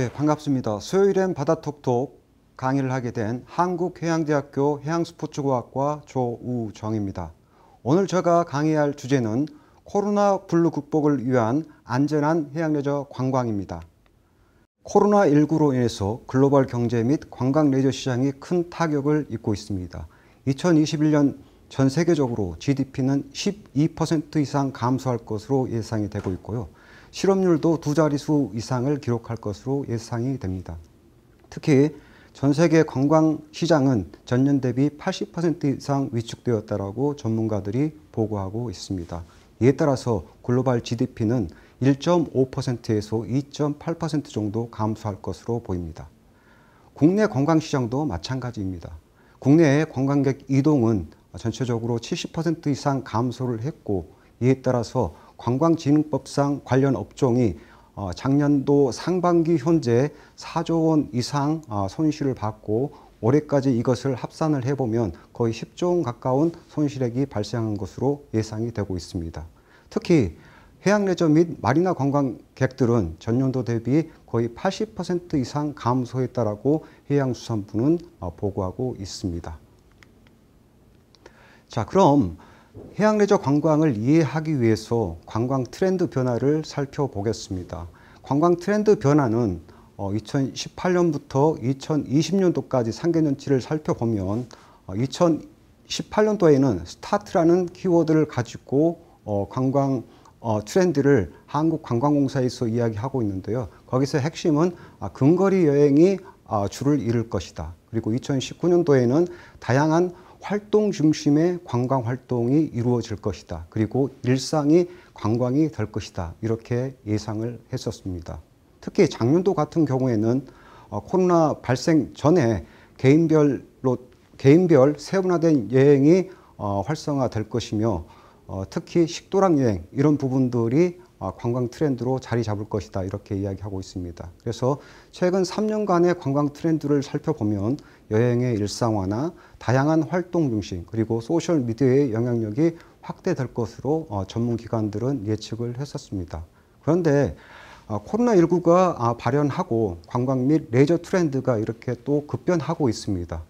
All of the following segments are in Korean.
네, 반갑습니다. 수요일엔 바다톡톡 강의를 하게 된 한국해양대학교 해양스포츠과학과 조우정입니다. 오늘 제가 강의할 주제는 코로나 블루 극복을 위한 안전한 해양레저 관광입니다. 코로나19로 인해서 글로벌 경제 및 관광 레저 시장이 큰 타격을 입고 있습니다. 2021년 전 세계적으로 GDP는 12% 이상 감소할 것으로 예상이 되고 있고요. 실업률도 두 자릿수 이상을 기록할 것으로 예상이 됩니다. 특히 전 세계 관광 시장은 전년 대비 80% 이상 위축되었다라고 전문가들이 보고하고 있습니다. 이에 따라서 글로벌 GDP는 1.5%에서 2.8% 정도 감소할 것으로 보입니다. 국내 관광 시장도 마찬가지입니다. 국내의 관광객 이동은 전체적으로 70% 이상 감소를 했고, 이에 따라서 관광진흥법상 관련 업종이 작년도 상반기 현재 4조 원 이상 손실을 받고, 올해까지 이것을 합산을 해보면 거의 10조 원 가까운 손실액이 발생한 것으로 예상이 되고 있습니다. 특히 해양레저 및 마리나 관광객들은 전년도 대비 거의 80% 이상 감소했다라고 해양수산부는 보고하고 있습니다. 자, 그럼 해양레저 관광을 이해하기 위해서 관광 트렌드 변화를 살펴보겠습니다. 관광 트렌드 변화는 2018년부터 2020년도까지 3개년치를 살펴보면 2018년도에는 스타트라는 키워드를 가지고 관광 트렌드를 한국관광공사에서 이야기하고 있는데요. 거기서 핵심은 근거리 여행이 주를 이룰 것이다. 그리고 2019년도에는 다양한 활동 중심의 관광 활동이 이루어질 것이다. 그리고 일상이 관광이 될 것이다. 이렇게 예상을 했었습니다. 특히 작년도 같은 경우에는 코로나 발생 전에 개인별 세분화된 여행이 활성화될 것이며, 특히 식도락 여행 이런 부분들이 관광 트렌드로 자리 잡을 것이다. 이렇게 이야기하고 있습니다. 그래서 최근 3년간의 관광 트렌드를 살펴보면 여행의 일상화나 다양한 활동 중심, 그리고 소셜미디어의 영향력이 확대될 것으로 전문기관들은 예측을 했었습니다. 그런데 코로나19가 발현하고 관광 및 레저 트렌드가 이렇게 또 급변하고 있습니다.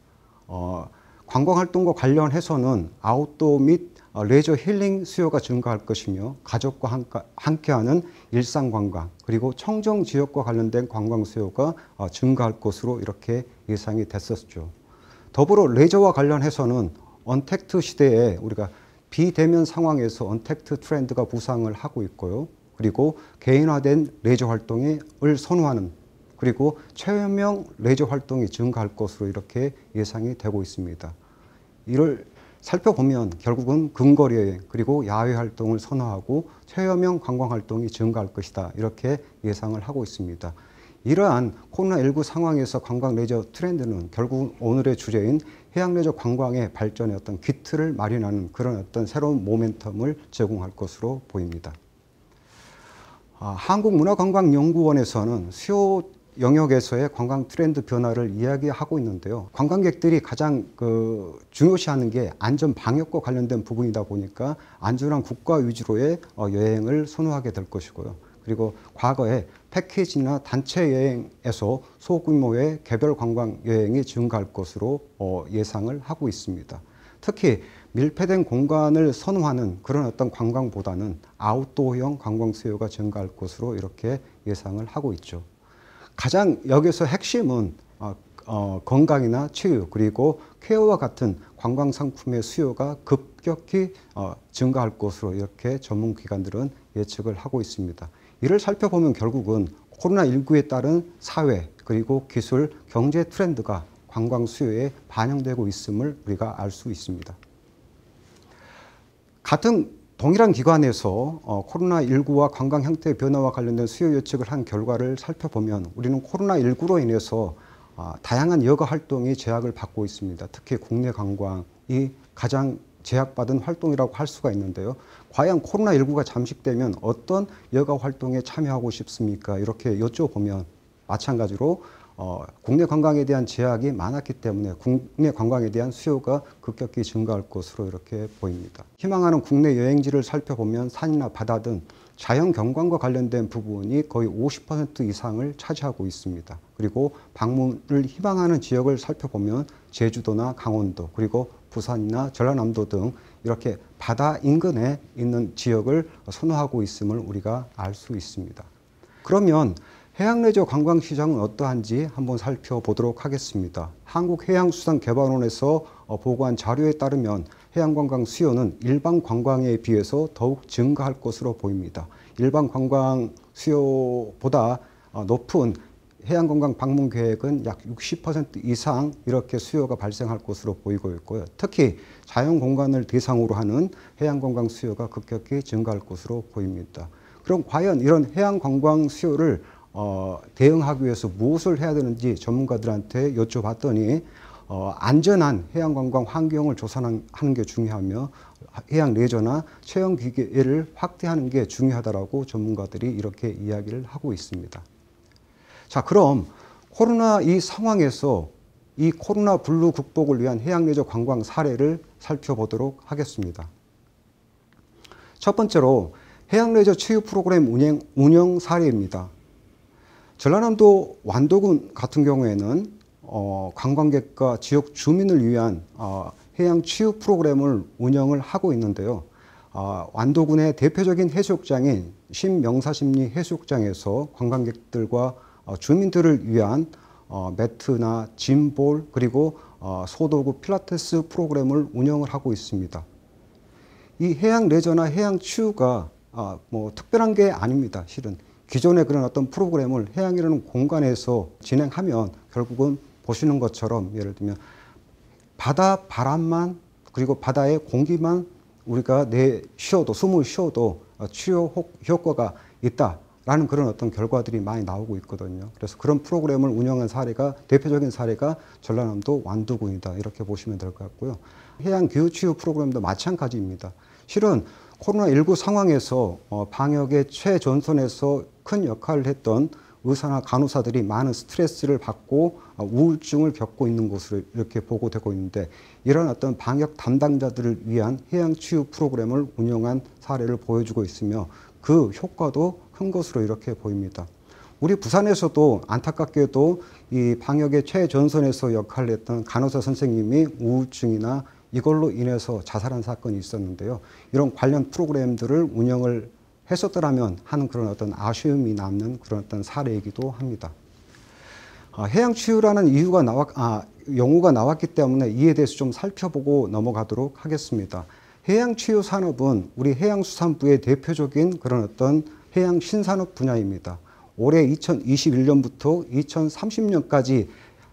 관광활동과 관련해서는 아웃도어 및 레저 힐링 수요가 증가할 것이며, 가족과 함께하는 일상관광, 그리고 청정지역과 관련된 관광 수요가 증가할 것으로 이렇게 예상이 됐었죠. 더불어 레저와 관련해서는 언택트 시대에 우리가 비대면 상황에서 언택트 트렌드가 부상을 하고 있고요. 그리고 개인화된 레저 활동을 선호하는, 그리고 체험형 레저 활동이 증가할 것으로 이렇게 예상이 되고 있습니다. 이를 살펴보면 결국은 근거리 여행, 그리고 야외 활동을 선호하고 체험형 관광 활동이 증가할 것이다. 이렇게 예상을 하고 있습니다. 이러한 코로나19 상황에서 관광 레저 트렌드는 결국 오늘의 주제인 해양 레저 관광의 발전의 어떤 기틀을 마련하는 그런 어떤 새로운 모멘텀을 제공할 것으로 보입니다. 한국문화관광연구원에서는 수요 영역에서의 관광 트렌드 변화를 이야기하고 있는데요. 관광객들이 가장 중요시하는 게 안전 방역과 관련된 부분이다 보니까 안전한 국가 위주로의 여행을 선호하게 될 것이고요. 그리고 과거에 패키지나 단체 여행에서 소규모의 개별 관광 여행이 증가할 것으로 예상을 하고 있습니다. 특히 밀폐된 공간을 선호하는 그런 어떤 관광보다는 아웃도어형 관광 수요가 증가할 것으로 이렇게 예상을 하고 있죠. 가장 여기서 핵심은 건강이나 치유, 그리고 케어와 같은 관광 상품의 수요가 급격히 증가할 것으로 이렇게 전문기관들은 예측을 하고 있습니다. 이를 살펴보면 결국은 코로나19에 따른 사회, 그리고 기술, 경제 트렌드가 관광 수요에 반영되고 있음을 우리가 알 수 있습니다. 같은 동일한 기관에서 코로나19와 관광 형태의 변화와 관련된 수요 예측을 한 결과를 살펴보면 우리는 코로나19로 인해서 다양한 여가 활동이 제약을 받고 있습니다. 특히 국내 관광이 가장 제약받은 활동이라고 할 수가 있는데요. 과연 코로나19가 잠식되면 어떤 여가 활동에 참여하고 싶습니까? 이렇게 여쭤보면 마찬가지로 국내 관광에 대한 제약이 많았기 때문에 국내 관광에 대한 수요가 급격히 증가할 것으로 이렇게 보입니다. 희망하는 국내 여행지를 살펴보면 산이나 바다 등 자연 경관과 관련된 부분이 거의 50% 이상을 차지하고 있습니다. 그리고 방문을 희망하는 지역을 살펴보면 제주도나 강원도, 그리고 부산이나 전라남도 등 이렇게 바다 인근에 있는 지역을 선호하고 있음을 우리가 알 수 있습니다. 그러면 해양레저 관광시장은 어떠한지 한번 살펴보도록 하겠습니다. 한국해양수산개발원에서 보고한 자료에 따르면 해양관광 수요는 일반 관광에 비해서 더욱 증가할 것으로 보입니다. 일반 관광 수요보다 높은 해양관광 방문 계획은 약 60% 이상 이렇게 수요가 발생할 것으로 보이고 있고요. 특히 자연공간을 대상으로 하는 해양관광 수요가 급격히 증가할 것으로 보입니다. 그럼 과연 이런 해양관광 수요를 대응하기 위해서 무엇을 해야 되는지 전문가들한테 여쭤봤더니 안전한 해양관광 환경을 조성하는 게 중요하며 해양 레저나 체험 기회를 확대하는 게 중요하다라고 전문가들이 이렇게 이야기를 하고 있습니다. 자, 그럼 코로나 이 상황에서 이 코로나 블루 극복을 위한 해양 레저 관광 사례를 살펴보도록 하겠습니다. 첫 번째로 해양 레저 체육 프로그램 운영 사례입니다. 전라남도 완도군 같은 경우에는 관광객과 지역 주민을 위한 해양 체육 프로그램을 운영을 하고 있는데요. 완도군의 대표적인 해수욕장인 신명사심리 해수욕장에서 관광객들과 주민들을 위한 매트나 짐볼 그리고 소도구 필라테스 프로그램을 운영을 하고 있습니다. 이 해양 레저나 해양 치유가 뭐 특별한 게 아닙니다. 실은 기존의 그런 어떤 프로그램을 해양이라는 공간에서 진행하면 결국은 보시는 것처럼 예를 들면 바다 바람만 그리고 바다의 공기만 우리가 쉬어도 숨을 쉬어도 치유 효과가 있다라는 그런 어떤 결과들이 많이 나오고 있거든요. 그래서 그런 프로그램을 운영한 사례가 대표적인 사례가 전라남도 완도군이다 이렇게 보시면 될 것 같고요. 해양 교육 치유 프로그램도 마찬가지입니다. 실은 코로나19 상황에서 방역의 최전선에서 큰 역할을 했던 의사나 간호사들이 많은 스트레스를 받고 우울증을 겪고 있는 것으로 이렇게 보고되고 있는데 이런 어떤 방역 담당자들을 위한 해양 치유 프로그램을 운영한 사례를 보여주고 있으며 그 효과도 큰 것으로 이렇게 보입니다. 우리 부산에서도 안타깝게도 이 방역의 최전선에서 역할을 했던 간호사 선생님이 우울증이나 이걸로 인해서 자살한 사건이 있었는데요. 이런 관련 프로그램들을 운영을 했었더라면 하는 그런 어떤 아쉬움이 남는 그런 어떤 사례이기도 합니다. 해양치유라는 용어가 나왔기 때문에 이에 대해서 좀 살펴보고 넘어가도록 하겠습니다. 해양치유 산업은 우리 해양수산부의 대표적인 그런 어떤 해양 신산업 분야입니다. 올해 2021년부터 2030년까지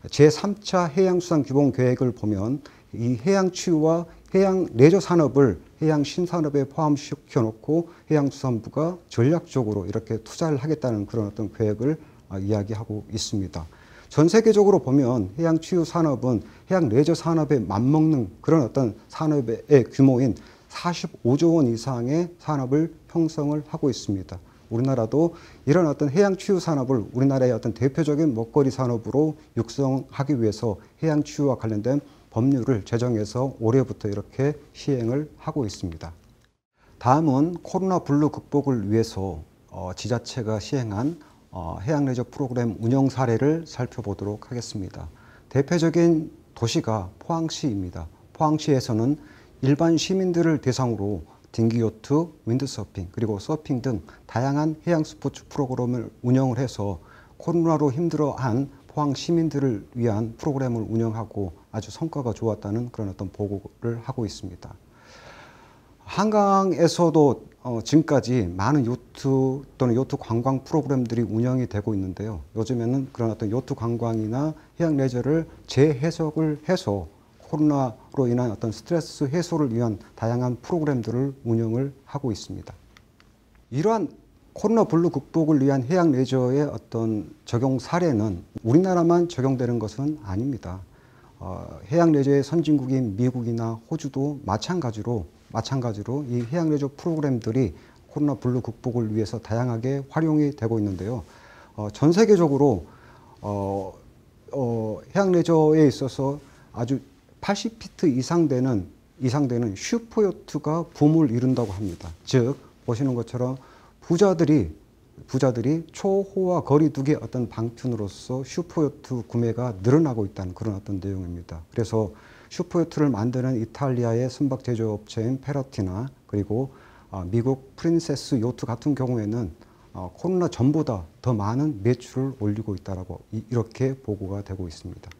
제3차 해양수산 기본 계획을 보면 이 해양치유와 해양 레저 산업을 해양 신산업에 포함시켜 놓고 해양수산부가 전략적으로 이렇게 투자를 하겠다는 그런 어떤 계획을 이야기하고 있습니다. 전 세계적으로 보면 해양치유 산업은 해양 레저 산업에 맞먹는 그런 어떤 산업의 규모인 45조 원 이상의 산업을 형성을 하고 있습니다. 우리나라도 이런 어떤 해양치유 산업을 우리나라의 어떤 대표적인 먹거리 산업으로 육성하기 위해서 해양치유와 관련된 법률을 제정해서 올해부터 이렇게 시행을 하고 있습니다. 다음은 코로나 블루 극복을 위해서 지자체가 시행한 해양 레저 프로그램 운영 사례를 살펴보도록 하겠습니다. 대표적인 도시가 포항시입니다. 포항시에서는 일반 시민들을 대상으로 딩기요트, 윈드서핑, 그리고 서핑 등 다양한 해양 스포츠 프로그램을 운영을 해서 코로나로 힘들어한 포항 시민들을 위한 프로그램을 운영하고 아주 성과가 좋았다는 그런 어떤 보고를 하고 있습니다. 한강에서도 지금까지 많은 요트 또는 요트 관광 프로그램들이 운영이 되고 있는데요. 요즘에는 그런 어떤 요트 관광이나 해양 레저를 재해석을 해서 코로나로 인한 어떤 스트레스 해소를 위한 다양한 프로그램들을 운영을 하고 있습니다. 이러한 코로나 블루 극복을 위한 해양 레저의 어떤 적용 사례는 우리나라만 적용되는 것은 아닙니다. 해양 레저의 선진국인 미국이나 호주도 마찬가지로 이 해양 레저 프로그램들이 코로나 블루 극복을 위해서 다양하게 활용이 되고 있는데요. 전 세계적으로 해양 레저에 있어서 아주 80피트 이상 되는 슈퍼요트가 붐을 이룬다고 합니다. 즉 보시는 것처럼 부자들이 초호화 거리두기 어떤 방편으로서 슈퍼요트 구매가 늘어나고 있다는 그런 어떤 내용입니다. 그래서 슈퍼요트를 만드는 이탈리아의 선박 제조업체인 페러티나 그리고 미국 프린세스 요트 같은 경우에는 코로나 전보다 더 많은 매출을 올리고 있다라고 이렇게 보고가 되고 있습니다.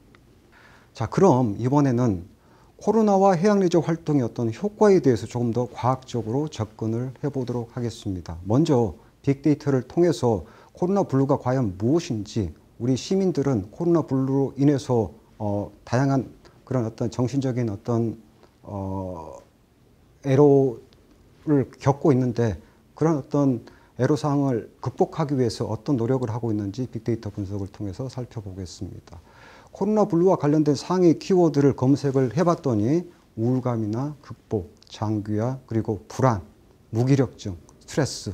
자, 그럼 이번에는 코로나와 해양레저 활동의 어떤 효과에 대해서 조금 더 과학적으로 접근을 해보도록 하겠습니다. 먼저 빅데이터를 통해서 코로나 블루가 과연 무엇인지, 우리 시민들은 코로나 블루로 인해서 다양한 그런 어떤 정신적인 어떤 애로를 겪고 있는데, 그런 어떤 애로사항을 극복하기 위해서 어떤 노력을 하고 있는지 빅데이터 분석을 통해서 살펴보겠습니다. 코로나 블루와 관련된 상위 키워드를 검색을 해봤더니 우울감이나 극복, 장기화, 그리고 불안, 무기력증, 스트레스,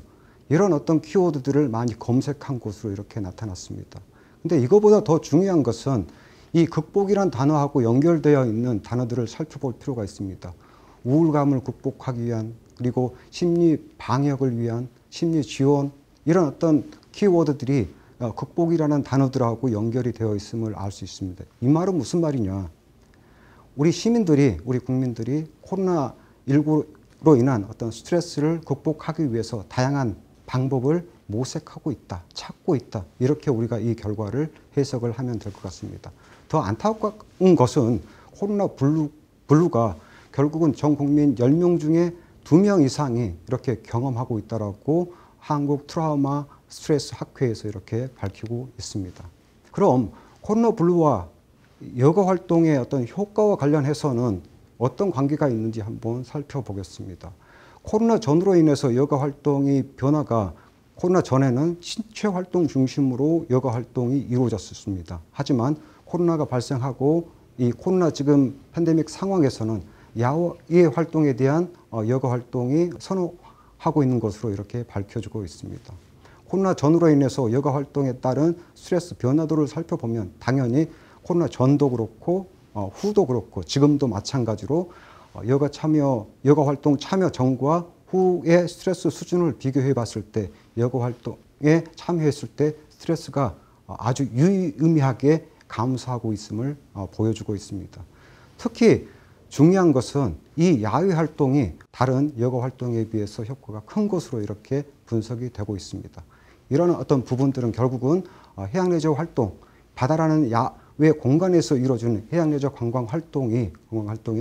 이런 어떤 키워드들을 많이 검색한 것으로 이렇게 나타났습니다. 근데 이거보다 더 중요한 것은 이 극복이란 단어하고 연결되어 있는 단어들을 살펴볼 필요가 있습니다. 우울감을 극복하기 위한, 그리고 심리 방역을 위한, 심리 지원, 이런 어떤 키워드들이 극복이라는 단어들하고 연결이 되어 있음을 알 수 있습니다. 이 말은 무슨 말이냐? 우리 시민들이, 우리 국민들이 코로나19로 인한 어떤 스트레스를 극복하기 위해서 다양한 방법을 모색하고 있다, 찾고 있다. 이렇게 우리가 이 결과를 해석을 하면 될 것 같습니다. 더 안타까운 것은 코로나 블루가 결국은 전 국민 10명 중에 2명 이상이 이렇게 경험하고 있다라고 한국 트라우마 스트레스 학회에서 이렇게 밝히고 있습니다. 그럼 코로나 블루와 여가 활동의 어떤 효과와 관련해서는 어떤 관계가 있는지 한번 살펴보겠습니다. 코로나 전으로 인해서 여가 활동의 변화가, 코로나 전에는 신체 활동 중심으로 여가 활동이 이루어졌습니다. 하지만 코로나가 발생하고 이 코로나 지금 팬데믹 상황에서는 야외 활동에 대한 여가 활동이 선호하고 있는 것으로 이렇게 밝혀지고 있습니다. 코로나 전으로 인해서 여가 활동에 따른 스트레스 변화도를 살펴보면 당연히 코로나 전도 그렇고 후도 그렇고 지금도 마찬가지로 여가 활동 참여 전과 후의 스트레스 수준을 비교해 봤을 때 여가 활동에 참여했을 때 스트레스가 아주 유의미하게 감소하고 있음을 보여주고 있습니다. 특히 중요한 것은 이 야외 활동이 다른 여가 활동에 비해서 효과가 큰 것으로 이렇게 분석이 되고 있습니다. 이런 어떤 부분들은 결국은 해양레저 활동, 바다라는 야외 공간에서 이루어지는 해양레저 관광 활동이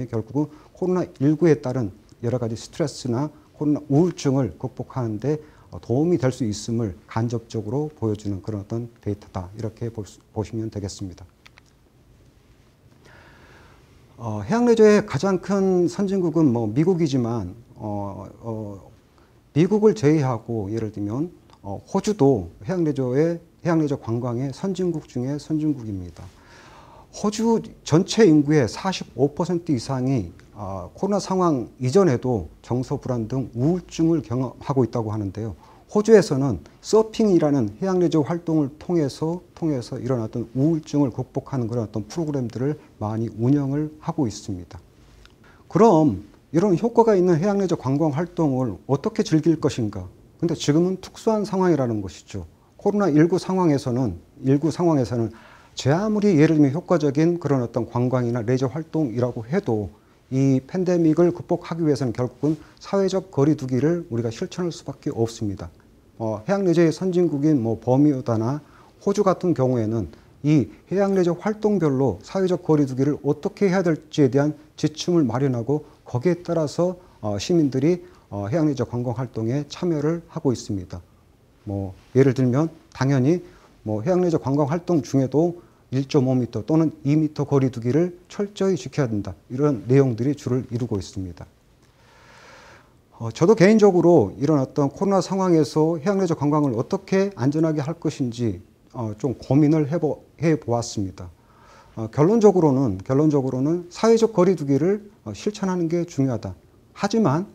결국은 코로나19에 따른 여러 가지 스트레스나 코로나 우울증을 극복하는 데 도움이 될 수 있음을 간접적으로 보여주는 그런 어떤 데이터다. 이렇게 보시면 되겠습니다. 해양레저의 가장 큰 선진국은 미국이지만 미국을 제외하고 예를 들면 호주도 해양레저 관광의 선진국 중에 선진국입니다. 호주 전체 인구의 45% 이상이 코로나 상황 이전에도 정서 불안 등 우울증을 경험하고 있다고 하는데요. 호주에서는 서핑이라는 해양레저 활동을 통해서 이런 어떤 우울증을 극복하는 그런 어떤 프로그램들을 많이 운영을 하고 있습니다. 그럼 이런 효과가 있는 해양레저 관광 활동을 어떻게 즐길 것인가? 근데 지금은 특수한 상황이라는 것이죠. 코로나19 상황에서는 제 아무리 예를 들면 효과적인 그런 어떤 관광이나 레저 활동이라고 해도 이 팬데믹을 극복하기 위해서는 결국은 사회적 거리두기를 우리가 실천할 수밖에 없습니다. 해양레저의 선진국인 버뮤다나 호주 같은 경우에는 이 해양레저 활동별로 사회적 거리두기를 어떻게 해야 될지에 대한 지침을 마련하고 거기에 따라서 시민들이 해양레저 관광 활동에 참여를 하고 있습니다. 예를 들면 당연히 해양레저 관광 활동 중에도 1.5m 또는 2m 거리두기를 철저히 지켜야 된다. 이런 내용들이 주를 이루고 있습니다. 저도 개인적으로 이런 어떤 코로나 상황에서 해양레저 관광을 어떻게 안전하게 할 것인지 좀 고민을 해보았습니다. 결론적으로는 사회적 거리두기를 실천하는 게 중요하다. 하지만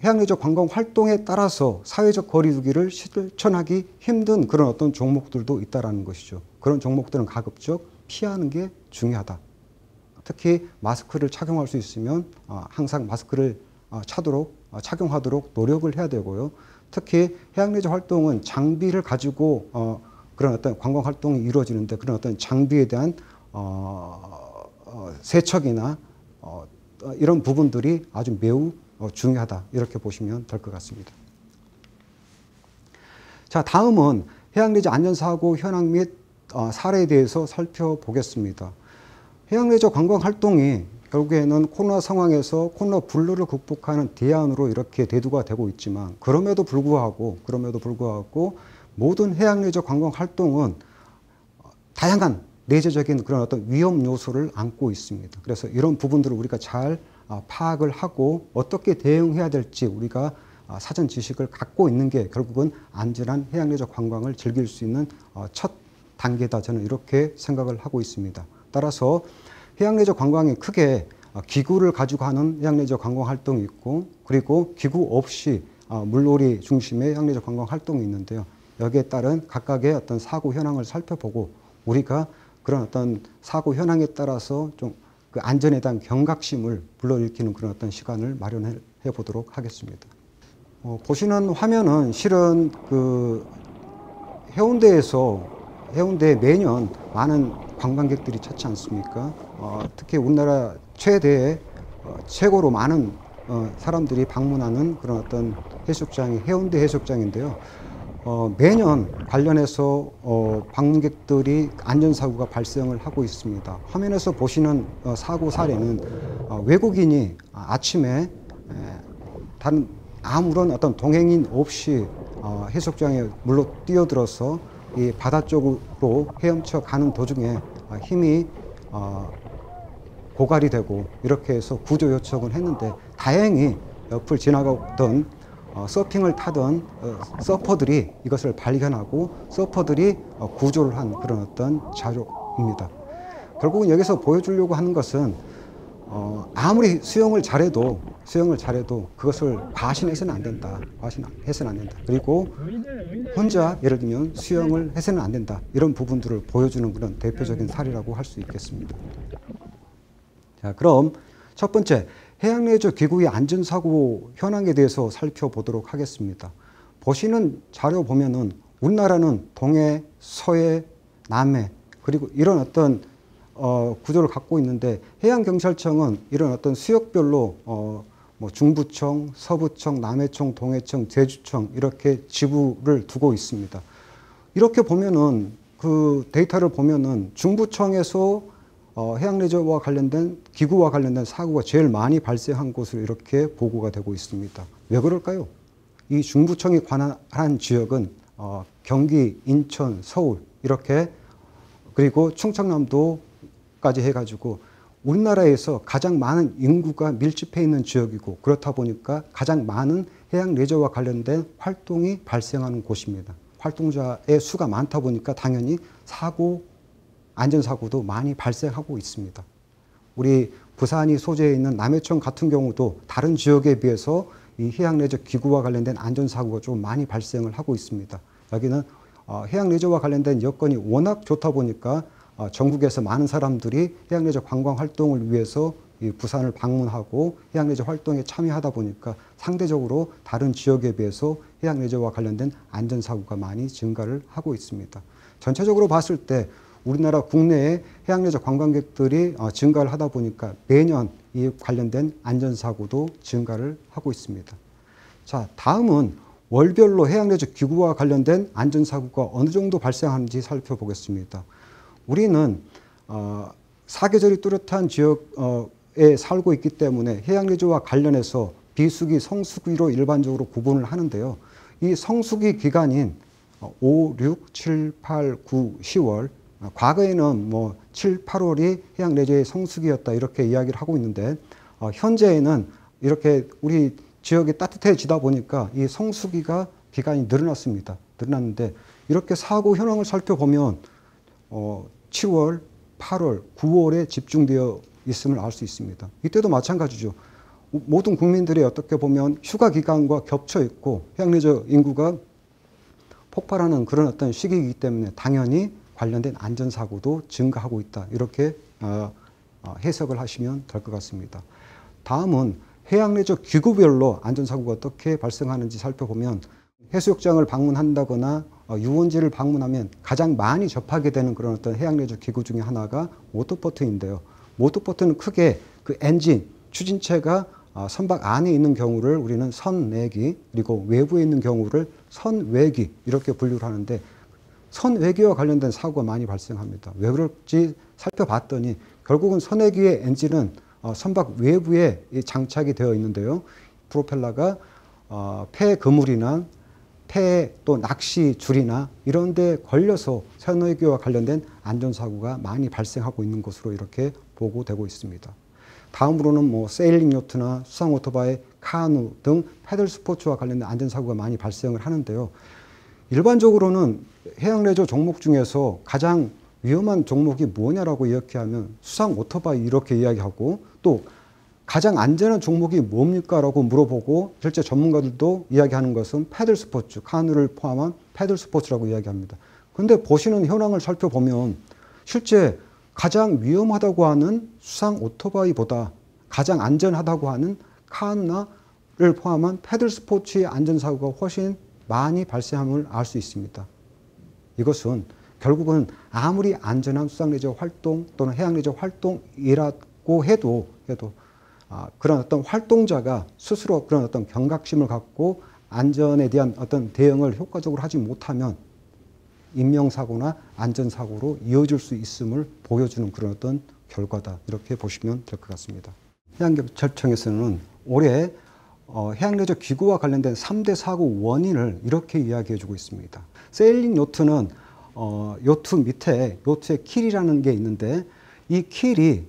해양레저 관광 활동에 따라서 사회적 거리두기를 실천하기 힘든 그런 어떤 종목들도 있다는 것이죠. 그런 종목들은 가급적 피하는 게 중요하다. 특히 마스크를 착용할 수 있으면 항상 마스크를 착용하도록 노력을 해야 되고요. 특히 해양레저 활동은 장비를 가지고 그런 어떤 관광 활동이 이루어지는데 그런 어떤 장비에 대한 세척이나 이런 부분들이 아주 매우 중요하다 이렇게 보시면 될 것 같습니다. 자, 다음은 해양레저 안전사고 현황 및 사례에 대해서 살펴보겠습니다. 해양레저 관광 활동이 결국에는 코로나 상황에서 코로나 블루를 극복하는 대안으로 이렇게 대두가 되고 있지만 그럼에도 불구하고 모든 해양레저 관광 활동은 다양한 내재적인 그런 어떤 위험 요소를 안고 있습니다. 그래서 이런 부분들을 우리가 잘 파악을 하고 어떻게 대응해야 될지 우리가 사전 지식을 갖고 있는 게 결국은 안전한 해양레저 관광을 즐길 수 있는 첫 단계다. 저는 이렇게 생각을 하고 있습니다. 따라서 해양레저 관광이 크게 기구를 가지고 하는 해양레저 관광 활동이 있고 그리고 기구 없이 물놀이 중심의 해양레저 관광 활동이 있는데요. 여기에 따른 각각의 어떤 사고 현황을 살펴보고 우리가 그런 어떤 사고 현황에 따라서 좀 그 안전에 대한 경각심을 불러일으키는 그런 어떤 시간을 마련해 보도록 하겠습니다. 보시는 화면은 실은 그 해운대에 매년 많은 관광객들이 찾지 않습니까? 특히 우리나라 최고로 많은 사람들이 방문하는 그런 어떤 해수욕장이 해운대 해수욕장인데요. 매년 관련해서 방문객들이 안전사고가 발생을 하고 있습니다. 화면에서 보시는 사고 사례는 외국인이 아침에 다른 아무런 어떤 동행인 없이 해수욕장에 물로 뛰어들어서 이 바다 쪽으로 헤엄쳐 가는 도중에 힘이 고갈이 되고 이렇게 해서 구조 요청을 했는데 다행히 옆을 지나가던 서핑을 타던 서퍼들이 이것을 발견하고 서퍼들이 구조를 한 그런 어떤 자료입니다. 결국은 여기서 보여주려고 하는 것은 아무리 수영을 잘해도 그것을 과신해서는 안 된다. 그리고 혼자 예를 들면 수영을 해서는 안 된다. 이런 부분들을 보여주는 그런 대표적인 사례라고 할 수 있겠습니다. 자, 그럼 첫 번째 해양레저 기구의 안전사고 현황에 대해서 살펴보도록 하겠습니다. 보시는 자료 보면은 우리나라는 동해, 서해, 남해 그리고 이런 어떤 구조를 갖고 있는데 해양경찰청은 이런 어떤 수역별로 뭐 중부청, 서부청, 남해청, 동해청, 제주청 이렇게 지부를 두고 있습니다. 이렇게 보면은 그 데이터를 보면은 중부청에서 해양레저와 관련된 기구와 관련된 사고가 제일 많이 발생한 곳으로 이렇게 보고가 되고 있습니다. 왜 그럴까요? 이 중부청에 관한 지역은 경기, 인천, 서울 이렇게 그리고 충청남도까지 해가지고 우리나라에서 가장 많은 인구가 밀집해 있는 지역이고 그렇다 보니까 가장 많은 해양레저와 관련된 활동이 발생하는 곳입니다. 활동자의 수가 많다 보니까 당연히 안전사고도 많이 발생하고 있습니다. 우리 부산이 소재해 있는 남해청 같은 경우도 다른 지역에 비해서 이 해양레저 기구와 관련된 안전사고가 좀 많이 발생을 하고 있습니다. 여기는 해양레저와 관련된 여건이 워낙 좋다 보니까 전국에서 많은 사람들이 해양레저 관광 활동을 위해서 이 부산을 방문하고 해양레저 활동에 참여하다 보니까 상대적으로 다른 지역에 비해서 해양레저와 관련된 안전사고가 많이 증가를 하고 있습니다. 전체적으로 봤을 때 우리나라 국내에 해양레저 관광객들이 증가를 하다 보니까 매년 이 관련된 안전사고도 증가를 하고 있습니다. 자, 다음은 월별로 해양레저 기구와 관련된 안전사고가 어느 정도 발생하는지 살펴보겠습니다. 우리는 사계절이 뚜렷한 지역에 살고 있기 때문에 해양레저와 관련해서 비수기, 성수기로 일반적으로 구분을 하는데요. 이 성수기 기간인 5, 6, 7, 8, 9, 10월 과거에는 뭐 7, 8월이 해양레저의 성수기였다 이렇게 이야기를 하고 있는데 현재에는 이렇게 우리 지역이 따뜻해지다 보니까 이 성수기가 기간이 늘어났는데 이렇게 사고 현황을 살펴보면 7월, 8월, 9월에 집중되어 있음을 알 수 있습니다. 이때도 마찬가지죠. 모든 국민들이 어떻게 보면 휴가 기간과 겹쳐 있고 해양레저 인구가 폭발하는 그런 어떤 시기이기 때문에 당연히 관련된 안전사고도 증가하고 있다. 이렇게 해석을 하시면 될 것 같습니다. 다음은 해양레저 기구별로 안전사고가 어떻게 발생하는지 살펴보면 해수욕장을 방문한다거나 유원지를 방문하면 가장 많이 접하게 되는 그런 어떤 해양레저 기구 중에 하나가 모터보트인데요. 모터보트는 크게 그 엔진, 추진체가 선박 안에 있는 경우를 우리는 선내기, 그리고 외부에 있는 경우를 선외기 이렇게 분류를 하는데, 선외기와 관련된 사고가 많이 발생합니다. 왜 그럴지 살펴봤더니 결국은 선외기의 엔진은 선박 외부에 장착이 되어 있는데요. 프로펠러가 폐 그물이나 폐 또 낚시 줄이나 이런 데 걸려서 선외기와 관련된 안전사고가 많이 발생하고 있는 것으로 이렇게 보고되고 있습니다. 다음으로는 뭐 세일링 요트나 수상 오토바이, 카누 등 패들 스포츠와 관련된 안전사고가 많이 발생을 하는데요. 일반적으로는 해양레저 종목 중에서 가장 위험한 종목이 뭐냐라고 이야기하면 수상 오토바이 이렇게 이야기하고, 또 가장 안전한 종목이 뭡니까? 라고 물어보고 실제 전문가들도 이야기하는 것은 패들 스포츠, 카누를 포함한 패들 스포츠라고 이야기합니다. 그런데 보시는 현황을 살펴보면 실제 가장 위험하다고 하는 수상 오토바이보다 가장 안전하다고 하는 카누를 포함한 패들 스포츠의 안전사고가 훨씬 많이 발생함을 알 수 있습니다. 이것은 결국은 아무리 안전한 수상레저 활동 또는 해양레저 활동이라고 해도 그런 어떤 활동자가 스스로 그런 어떤 경각심을 갖고 안전에 대한 어떤 대응을 효과적으로 하지 못하면 인명사고나 안전사고로 이어질 수 있음을 보여주는 그런 어떤 결과다, 이렇게 보시면 될 것 같습니다. 해양경찰청에서는 올해 해양레저 기구와 관련된 3대 사고 원인을 이렇게 이야기해 주고 있습니다. 세일링 요트는 요트 밑에 요트의 킬이라는 게 있는데, 이 킬이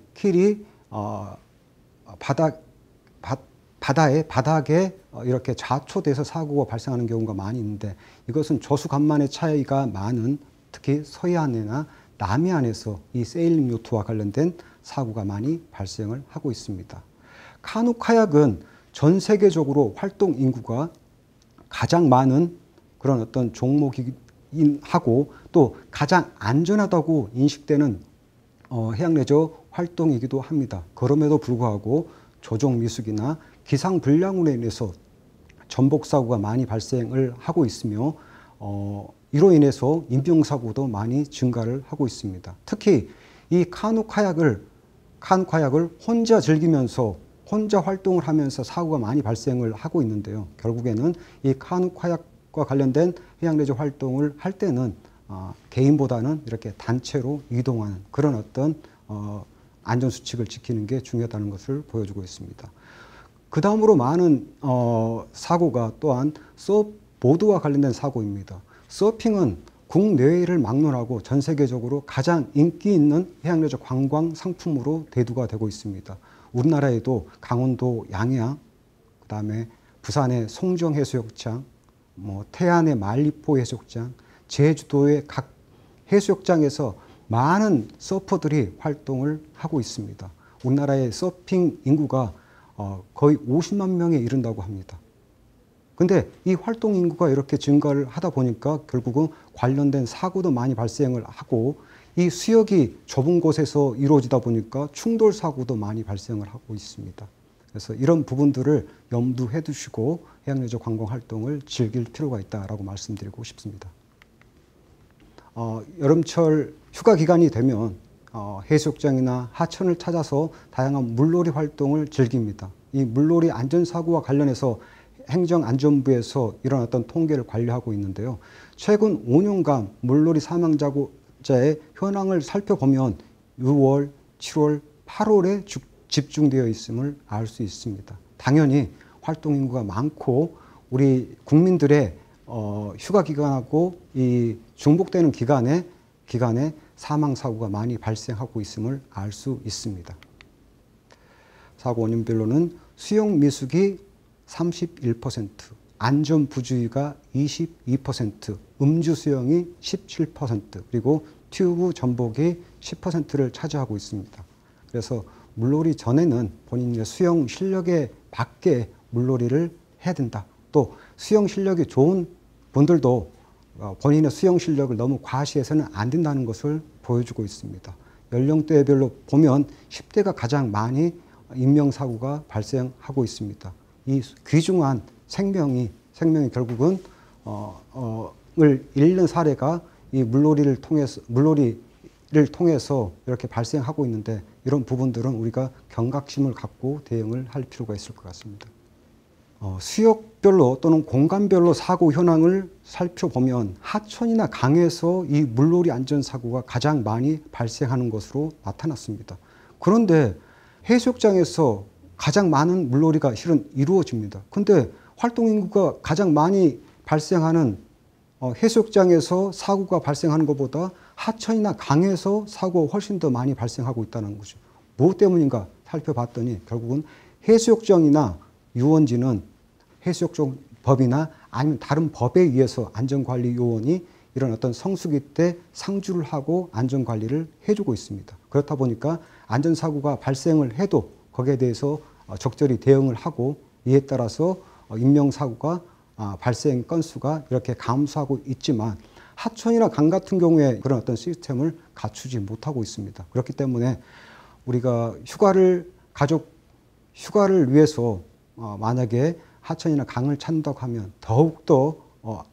바닥에 이렇게 좌초돼서 사고가 발생하는 경우가 많이 있는데, 이것은 저수간만의 차이가 많은 특히 서해안이나 남해안에서 이 세일링 요트와 관련된 사고가 많이 발생을 하고 있습니다. 카누 카약은 전 세계적으로 활동 인구가 가장 많은 그런 어떤 종목이긴 하고, 또 가장 안전하다고 인식되는 해양레저 활동이기도 합니다. 그럼에도 불구하고 조종 미숙이나 기상 불량으로 인해서 전복 사고가 많이 발생을 하고 있으며, 이로 인해서 인명사고도 많이 증가를 하고 있습니다. 특히 이 카누 카약을 혼자 즐기면서 혼자 활동을 하면서 사고가 많이 발생을 하고 있는데요. 결국에는 이 카누 카약과 관련된 해양레저 활동을 할 때는 개인보다는 이렇게 단체로 이동하는 그런 어떤 안전수칙을 지키는 게 중요하다는 것을 보여주고 있습니다. 그 다음으로 많은 사고가 또한 서프보드와 관련된 사고입니다. 서핑은 국내외를 막론하고 전 세계적으로 가장 인기 있는 해양레저 관광 상품으로 대두가 되고 있습니다. 우리나라에도 강원도 양양, 그 다음에 부산의 송정해수욕장, 태안의 말리포 해수욕장, 제주도의 각 해수욕장에서 많은 서퍼들이 활동을 하고 있습니다. 우리나라의 서핑 인구가 거의 50만 명에 이른다고 합니다. 근데 이 활동 인구가 이렇게 증가를 하다 보니까 결국은 관련된 사고도 많이 발생을 하고, 이 수역이 좁은 곳에서 이루어지다 보니까 충돌 사고도 많이 발생을 하고 있습니다. 그래서 이런 부분들을 염두해 두시고 해양레저 관광 활동을 즐길 필요가 있다라고 말씀드리고 싶습니다. 여름철 휴가 기간이 되면 해수욕장이나 하천을 찾아서 다양한 물놀이 활동을 즐깁니다. 이 물놀이 안전사고와 관련해서 행정안전부에서 이런 어떤 통계를 관리하고 있는데요. 최근 5년간 물놀이 사망자의 현황을 살펴보면 6월, 7월, 8월에 집중되어 있음을 알 수 있습니다. 당연히 활동 인구가 많고 우리 국민들의 휴가 기간하고 이 중복되는 기간에 사망 사고가 많이 발생하고 있음을 알 수 있습니다. 사고 원인별로는 수영 미숙이 31%, 안전 부주의가 22%, 음주 수영이 17%, 그리고 튜브 전복이 10%를 차지하고 있습니다. 그래서 물놀이 전에는 본인의 수영 실력에 맞게 물놀이를 해야 된다. 또 수영 실력이 좋은 분들도 본인의 수영 실력을 너무 과시해서는 안 된다는 것을 보여주고 있습니다. 연령대별로 보면 10대가 가장 많이 인명사고가 발생하고 있습니다. 이 귀중한 생명이 결국은 을 잃는 사례가 이 물놀이를 통해서 이렇게 발생하고 있는데, 이런 부분들은 우리가 경각심을 갖고 대응을 할 필요가 있을 것 같습니다. 수역별로 또는 공간별로 사고 현황을 살펴보면 하천이나 강에서 이 물놀이 안전사고가 가장 많이 발생하는 것으로 나타났습니다. 그런데 해수욕장에서 가장 많은 물놀이가 실은 이루어집니다. 근데 활동인구가 가장 많이 발생하는 해수욕장에서 사고가 발생하는 것보다 하천이나 강에서 사고가 훨씬 더 많이 발생하고 있다는 거죠. 무엇 때문인가 살펴봤더니 결국은 해수욕장이나 유원지는 해수욕장 법이나 아니면 다른 법에 의해서 안전관리 요원이 이런 어떤 성수기 때 상주를 하고 안전관리를 해주고 있습니다. 그렇다 보니까 안전사고가 발생을 해도 거기에 대해서 적절히 대응을 하고, 이에 따라서 인명사고가 발생 건수가 이렇게 감소하고 있지만, 하천이나 강 같은 경우에 그런 어떤 시스템을 갖추지 못하고 있습니다. 그렇기 때문에 우리가 가족 휴가를 위해서 만약에 하천이나 강을 찾는다고 하면 더욱더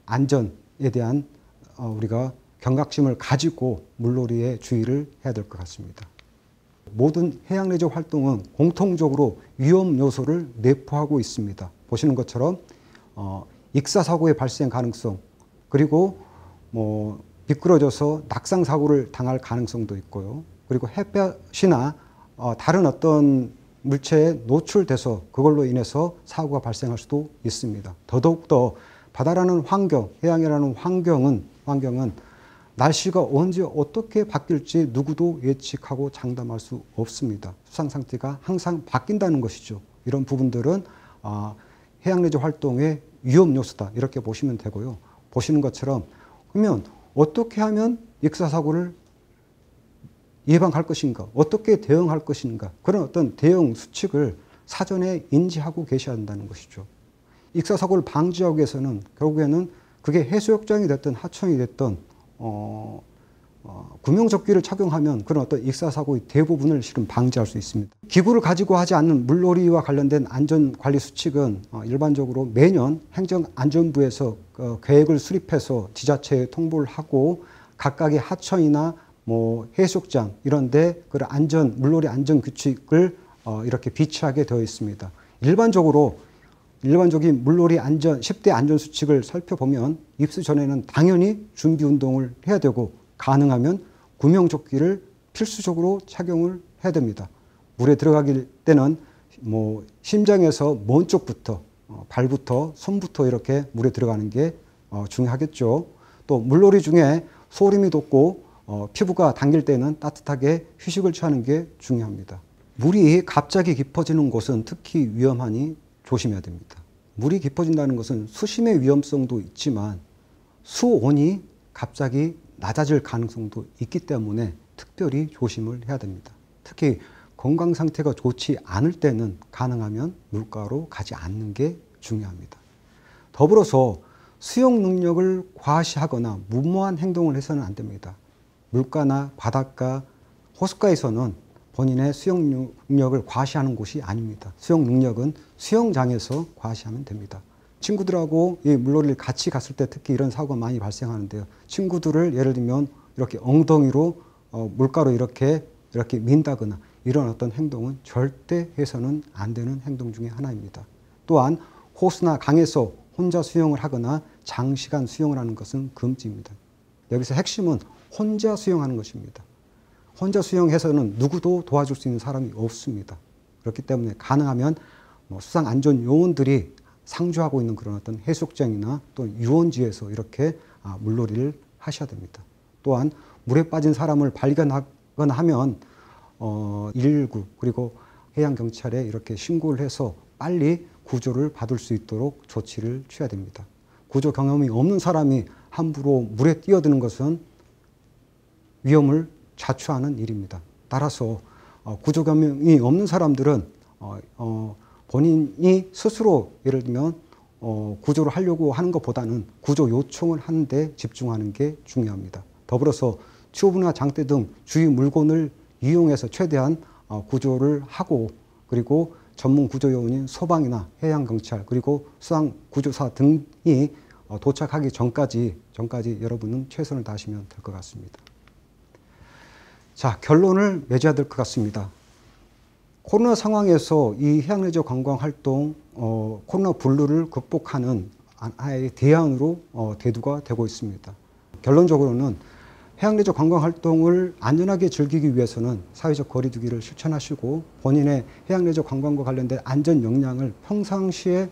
안전에 대한 우리가 경각심을 가지고 물놀이에 주의를 해야 될 것 같습니다. 모든 해양레저 활동은 공통적으로 위험 요소를 내포하고 있습니다. 보시는 것처럼 익사사고의 발생 가능성, 그리고 미끄러져서 낙상사고를 당할 가능성도 있고요. 그리고 햇볕이나 다른 어떤 물체에 노출돼서 그걸로 인해서 사고가 발생할 수도 있습니다. 더더욱더 바다라는 환경, 해양이라는 환경은 날씨가 언제 어떻게 바뀔지 누구도 예측하고 장담할 수 없습니다. 수상 상태가 항상 바뀐다는 것이죠. 이런 부분들은 해양레저 활동의 위험 요소다, 이렇게 보시면 되고요. 보시는 것처럼 그러면 어떻게 하면 익사사고를 예방할 것인가, 어떻게 대응할 것인가, 그런 어떤 대응 수칙을 사전에 인지하고 계셔야 한다는 것이죠. 익사사고를 방지하기 위해서는 결국에는 그게 해수욕장이 됐든 하천이 됐든 구명조끼를 착용하면 그런 어떤 익사사고의 대부분을 실은 방지할 수 있습니다. 기구를 가지고 하지 않는 물놀이와 관련된 안전관리 수칙은 일반적으로 매년 행정안전부에서 계획을 수립해서 지자체에 통보를 하고, 각각의 하천이나 해수욕장 이런데 그런 물놀이 안전 규칙을 이렇게 비치하게 되어 있습니다. 일반적인 물놀이 10대 안전 수칙을 살펴보면 입수 전에는 당연히 준비 운동을 해야 되고, 가능하면 구명조끼를 필수적으로 착용을 해야 됩니다. 물에 들어가길 때는 심장에서 먼 쪽부터 발부터 손부터 이렇게 물에 들어가는 게 중요하겠죠. 또 물놀이 중에 소름이 돋고 피부가 당길 때는 따뜻하게 휴식을 취하는 게 중요합니다. 물이 갑자기 깊어지는 곳은 특히 위험하니 조심해야 됩니다. 물이 깊어진다는 것은 수심의 위험성도 있지만 수온이 갑자기 낮아질 가능성도 있기 때문에 특별히 조심을 해야 됩니다. 특히 건강 상태가 좋지 않을 때는 가능하면 물가로 가지 않는 게 중요합니다. 더불어서 수영 능력을 과시하거나 무모한 행동을 해서는 안 됩니다. 물가나 바닷가, 호숫가에서는 본인의 수영 능력을 과시하는 곳이 아닙니다. 수영 능력은 수영장에서 과시하면 됩니다. 친구들하고 이 물놀이를 같이 갔을 때 특히 이런 사고가 많이 발생하는데요. 친구들을 예를 들면 이렇게 엉덩이로 물가로 이렇게 민다거나 이런 어떤 행동은 절대 해서는 안 되는 행동 중에 하나입니다. 또한 호수나 강에서 혼자 수영을 하거나 장시간 수영을 하는 것은 금지입니다. 여기서 핵심은 혼자 수영하는 것입니다. 혼자 수영해서는 누구도 도와줄 수 있는 사람이 없습니다. 그렇기 때문에 가능하면 수상안전요원들이 상주하고 있는 그런 어떤 해수욕장이나 또 유원지에서 이렇게 물놀이를 하셔야 됩니다. 또한 물에 빠진 사람을 발견하거나 하면 119 그리고 해양경찰에 이렇게 신고를 해서 빨리 구조를 받을 수 있도록 조치를 취해야 됩니다. 구조 경험이 없는 사람이 함부로 물에 뛰어드는 것은 위험을 자초하는 일입니다. 따라서 구조 경험이 없는 사람들은 본인이 스스로 예를 들면 구조를 하려고 하는 것보다는 구조 요청을 하는 데 집중하는 게 중요합니다. 더불어서 튜브나 장대 등 주위 물건을 이용해서 최대한 구조를 하고, 그리고 전문 구조요원인 소방이나 해양경찰 그리고 수상구조사 등이 도착하기 전까지 여러분은 최선을 다하시면 될 것 같습니다. 자, 결론을 맺어야 될 것 같습니다. 코로나 상황에서 이 해양레저 관광 활동, 코로나 블루를 극복하는 하나의 대안으로 대두가 되고 있습니다. 결론적으로는 해양레저 관광 활동을 안전하게 즐기기 위해서는 사회적 거리두기를 실천하시고 본인의 해양레저 관광과 관련된 안전 역량을 평상시에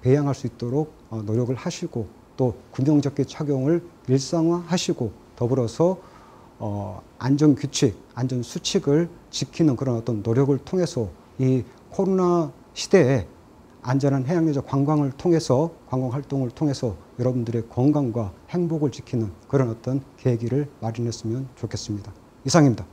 배양할 수 있도록 노력을 하시고 또 구명조끼 착용을 일상화하시고 더불어서 안전규칙, 안전수칙을 지키는 그런 어떤 노력을 통해서 이 코로나 시대에 안전한 해양레저 관광을 통해서, 관광활동을 통해서 여러분들의 건강과 행복을 지키는 그런 어떤 계기를 마련했으면 좋겠습니다. 이상입니다.